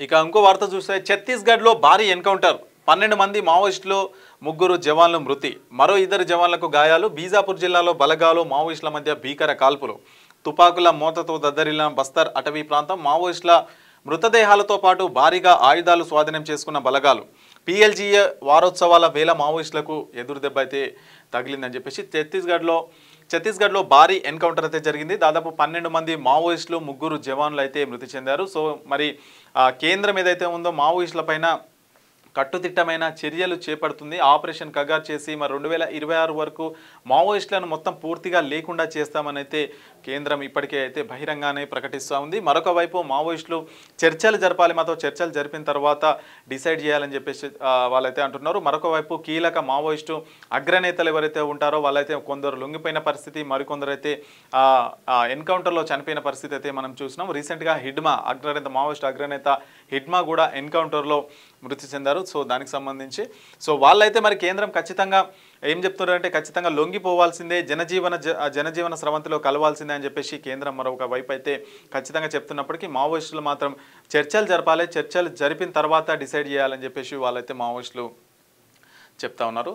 ఇక ఇంకో వార్త చూస్తే ఛత్తీస్గఢ్లో భారీ ఎన్కౌంటర్ 12 మంది మావోయిస్టులు 3 జవాన్లు మృతి మరో 2 జవాన్లకు గాయాలు బీజాపూర్ జిల్లాలో బలగాలు మావోయిస్టుల మధ్య భీకర కాల్పులు తుపాకుల మోతతో దద్దరిల్లిన బస్తర్ అటవీ ప్రాంతం మావోయిస్టుల మృతదేహాలతో పాటు భారీగా ఆయుధాలు స్వాధీనం చేసుకున్న బలగాలు పీఎల్జీఏ వారోత్సవాల వేళ మావోయిస్టులకు ఎదురుదెబ్బ అయితే తగిలిందని చెప్పేసి ఛత్తీస్గఢ్లో భారీ ఎన్కౌంటర్ అయితే జరిగింది దాదాపు 12 మంది మావోయిస్టులు 3 జవాన్లు అయితే మృతి చెందారు సో మరి కేంద్రం ఏదైతే ఉందో మావోయిస్టుల పైన కట్టుదిట్టమైన చర్యలు చేపడుతుంది ఆపరేషన్ కగార్ చేసి మరి 2026 వరకు మావోయిస్టులను మొత్తం పూర్తిగా లేకుండా చేస్తామని అయితే కేంద్రం ఇప్పటికే అయితే బహిరంగానే ప్రకటిస్తూ ఉంది మరొక వైపు మావోయిస్టులు చర్చలు జరపాలి మాతో చర్చలు జరిపిన తర్వాత డిసైడ్ చేయాలని చెప్పేసి వాళ్ళైతే అంటున్నారు మరొక వైపు కీలక మావోయిస్టు అగ్రనేతలు ఎవరైతే ఉంటారో వాళ్ళైతే కొందరు లొంగిపోయిన పరిస్థితి మరికొందరు అయితే ఎన్కౌంటర్లో చనిపోయిన పరిస్థితి అయితే మనం చూసినాం రీసెంట్గా హిడ్మా మావోయిస్టు అగ్రనేత హిడ్మా కూడా ఎన్కౌంటర్లో మృతి చెందారు సో దానికి సంబంధించి సో వాళ్ళైతే మరి కేంద్రం ఖచ్చితంగా ఏం చెప్తున్నారంటే ఖచ్చితంగా లొంగిపోవాల్సిందే జనజీవన స్రవంతిలో కలవాల్సిందే అని చెప్పేసి కేంద్రం మరొక వైపు అయితే ఖచ్చితంగా చెప్తున్నప్పటికీ మావోయిస్టులు మాత్రం చర్చలు జరపాలి చర్చలు జరిపిన తర్వాత డిసైడ్ చేయాలని చెప్పేసి వాళ్ళైతే మావోయిస్టులు చెప్తా ఉన్నారు.